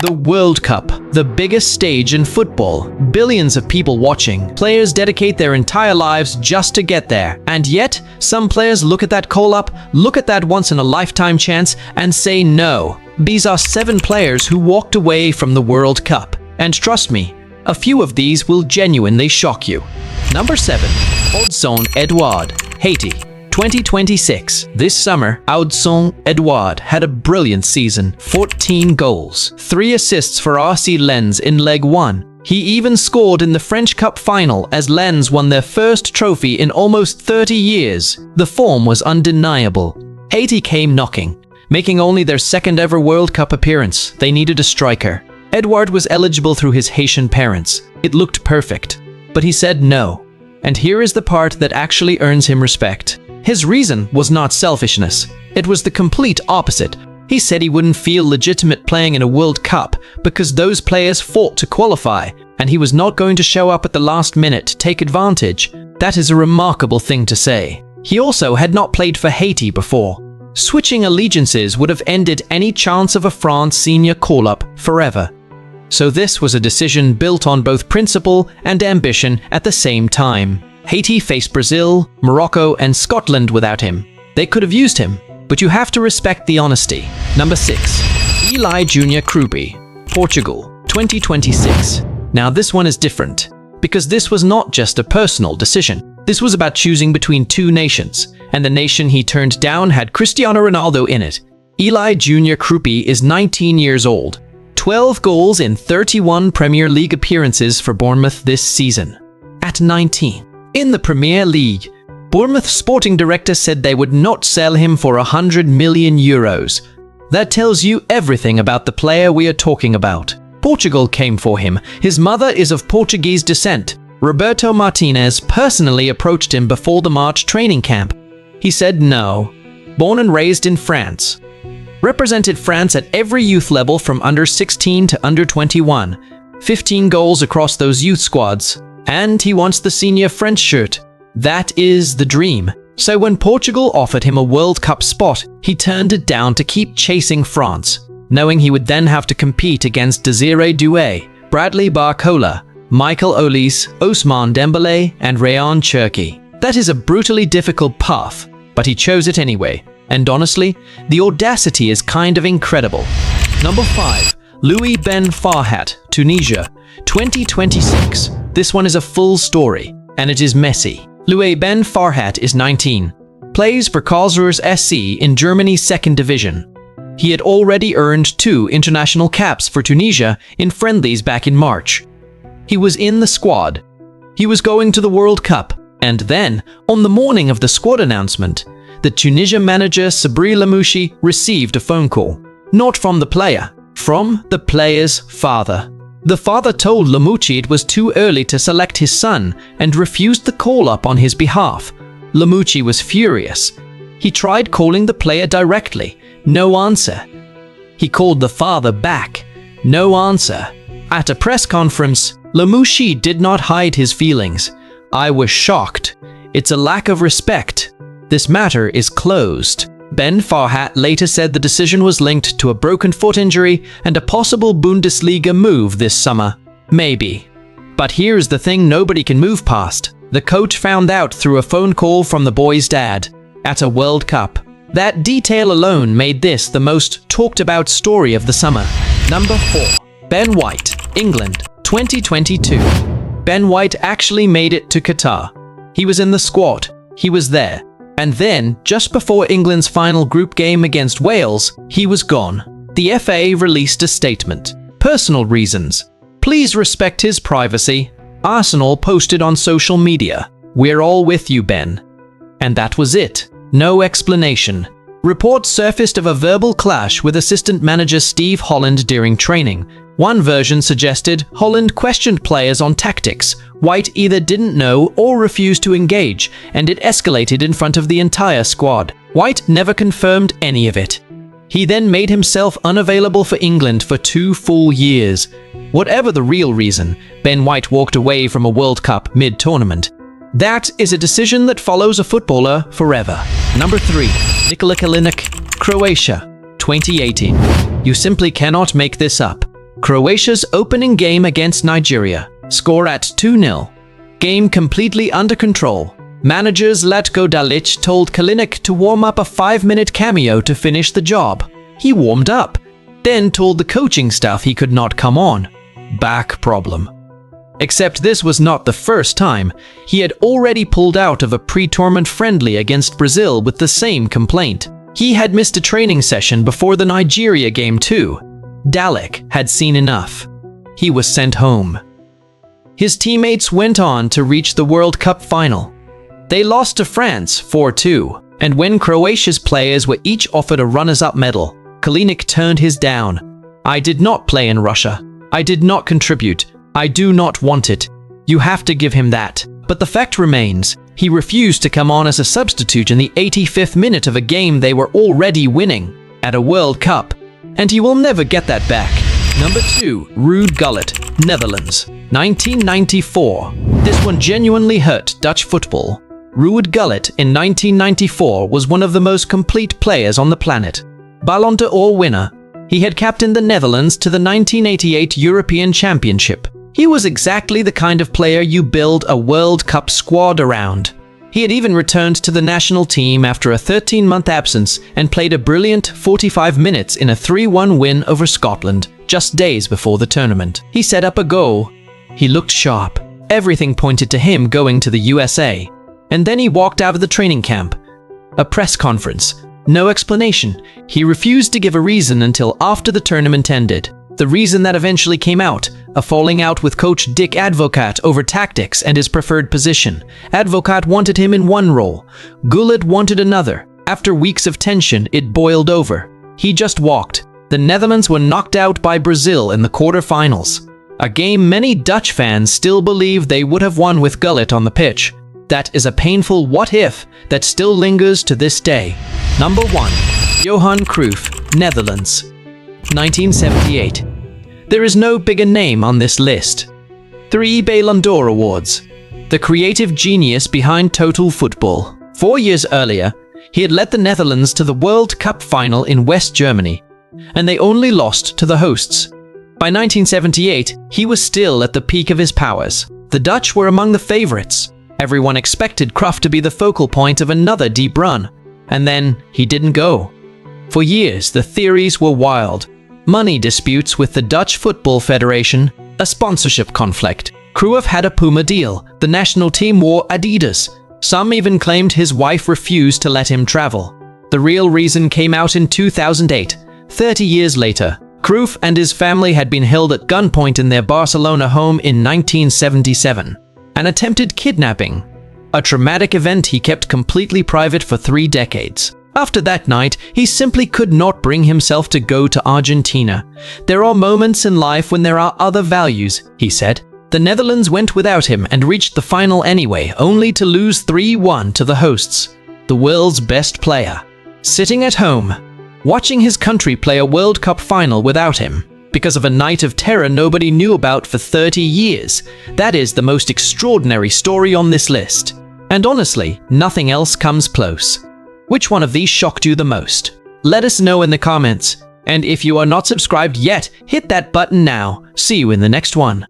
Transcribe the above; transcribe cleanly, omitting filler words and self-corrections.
The World Cup, the biggest stage in football. Billions of people watching. Players dedicate their entire lives just to get there. And yet, some players look at that call-up, look at that once-in-a-lifetime chance, and say no. These are 7 players who walked away from the World Cup. And trust me, a few of these will genuinely shock you. Number 7. Odsonne Édouard, Haiti. 2026. This summer, Odsonne Édouard had a brilliant season. 14 goals, 3 assists for RC Lens in Leg 1. He even scored in the French Cup final as Lens won their first trophy in almost 30 years. The form was undeniable. Haiti came knocking, making only their second ever World Cup appearance. They needed a striker. Édouard was eligible through his Haitian parents. It looked perfect, but he said no. And here is the part that actually earns him respect. His reason was not selfishness. It was the complete opposite. He said he wouldn't feel legitimate playing in a World Cup because those players fought to qualify, and he was not going to show up at the last minute to take advantage. That is a remarkable thing to say. He also had not played for Haiti before. Switching allegiances would have ended any chance of a France senior call-up forever. So this was a decision built on both principle and ambition at the same time. Haiti faced Brazil, Morocco, and Scotland without him. They could have used him, but you have to respect the honesty. Number 6. Eli Jr. Krupi, Portugal, 2026. Now this one is different, because this was not just a personal decision. This was about choosing between 2 nations, and the nation he turned down had Cristiano Ronaldo in it. Eli Jr. Krupi is 19 years old. 12 goals in 31 Premier League appearances for Bournemouth this season. At 19. In the Premier League, Bournemouth's sporting director said they would not sell him for €100 million. That tells you everything about the player we are talking about. Portugal came for him. His mother is of Portuguese descent. Roberto Martinez personally approached him before the March training camp. He said no. Born and raised in France. Represented France at every youth level from under 16 to under 21. 15 goals across those youth squads. And he wants the senior French shirt. That is the dream. So when Portugal offered him a World Cup spot, he turned it down to keep chasing France, knowing he would then have to compete against Desiré Doué, Bradley Barcola, Michael Olise, Ousmane Dembélé, and Ryan Cherki. That is a brutally difficult path, but he chose it anyway. And honestly, the audacity is kind of incredible. Number 5. Louis Ben Farhat, Tunisia, 2026. This one is a full story, and it is messy. Louis Ben Farhat is 19, plays for Karlsruhe SC in Germany's 2nd division. He had already earned 2 international caps for Tunisia in friendlies back in March. He was in the squad. He was going to the World Cup, and then, on the morning of the squad announcement, the Tunisia manager Sabri Lamouchi received a phone call. Not from the player, from the player's father. The father told Lamouchi it was too early to select his son and refused the call-up on his behalf. Lamouchi was furious. He tried calling the player directly. No answer. He called the father back. No answer. At a press conference, Lamouchi did not hide his feelings. I was shocked. It's a lack of respect. This matter is closed. Ben Farhat later said the decision was linked to a broken foot injury and a possible Bundesliga move this summer. Maybe. But here's the thing nobody can move past. The coach found out through a phone call from the boy's dad at a World Cup. That detail alone made this the most talked about story of the summer. Number 4. Ben White, England, 2022. Ben White actually made it to Qatar. He was in the squad. He was there. And then, just before England's final group game against Wales, he was gone. The FA released a statement. Personal reasons. Please respect his privacy. Arsenal posted on social media. We're all with you, Ben. And that was it. No explanation. Reports surfaced of a verbal clash with assistant manager Steve Holland during training. One version suggested Holland questioned players on tactics. White either didn't know or refused to engage, and it escalated in front of the entire squad. White never confirmed any of it. He then made himself unavailable for England for 2 full years. Whatever the real reason, Ben White walked away from a World Cup mid-tournament. That is a decision that follows a footballer forever. Number 3. Nikola Kalinic, Croatia, 2018. You simply cannot make this up. Croatia's opening game against Nigeria. Score at 2-0. Game completely under control. Manager Zlatko Dalic told Kalinic to warm up a 5-minute cameo to finish the job. He warmed up, then told the coaching staff he could not come on. Back problem. Except this was not the first time. He had already pulled out of a pre-tournament friendly against Brazil with the same complaint. He had missed a training session before the Nigeria game too. Dalic had seen enough. He was sent home. His teammates went on to reach the World Cup final. They lost to France 4-2, and when Croatia's players were each offered a runners-up medal, Kalinic turned his down. "I did not play in Russia. I did not contribute. I do not want it." You have to give him that. But the fact remains, he refused to come on as a substitute in the 85th minute of a game they were already winning at a World Cup, and he will never get that back. Number 2. Ruud Gullit, Netherlands, 1994. This one genuinely hurt Dutch football. Ruud Gullit in 1994 was one of the most complete players on the planet. Ballon d'Or winner, he had captained the Netherlands to the 1988 European Championship. He was exactly the kind of player you build a World Cup squad around. He had even returned to the national team after a 13-month absence and played a brilliant 45 minutes in a 3-1 win over Scotland just days before the tournament. He set up a goal. He looked sharp. Everything pointed to him going to the USA. And then he walked out of the training camp. A press conference. No explanation. He refused to give a reason until after the tournament ended. The reason that eventually came out, a falling out with coach Dick Advocaat over tactics and his preferred position. Advocaat wanted him in one role. Gullit wanted another. After weeks of tension, it boiled over. He just walked. The Netherlands were knocked out by Brazil in the quarterfinals. A game many Dutch fans still believe they would have won with Gullit on the pitch. That is a painful what-if that still lingers to this day. Number 1. Johan Cruyff, Netherlands, 1978. There is no bigger name on this list. 3 Ballon d'Or awards. The creative genius behind total football. 4 years earlier, he had led the Netherlands to the World Cup final in West Germany, and they only lost to the hosts. By 1978, he was still at the peak of his powers. The Dutch were among the favorites. Everyone expected Cruyff to be the focal point of another deep run, and then he didn't go. For years, the theories were wild. Money disputes with the Dutch Football Federation, a sponsorship conflict. Cruyff had a Puma deal. The national team wore Adidas. Some even claimed his wife refused to let him travel. The real reason came out in 2008. 30 years later, Cruyff and his family had been held at gunpoint in their Barcelona home in 1977. An attempted kidnapping, a traumatic event he kept completely private for 3 decades. After that night, he simply could not bring himself to go to Argentina. "There are moments in life when there are other values," he said. The Netherlands went without him and reached the final anyway, only to lose 3-1 to the hosts, the world's best player. Sitting at home, watching his country play a World Cup final without him, because of a night of terror nobody knew about for 30 years. That is the most extraordinary story on this list. And honestly, nothing else comes close. Which one of these shocked you the most? Let us know in the comments. And if you are not subscribed yet, hit that button now. See you in the next one.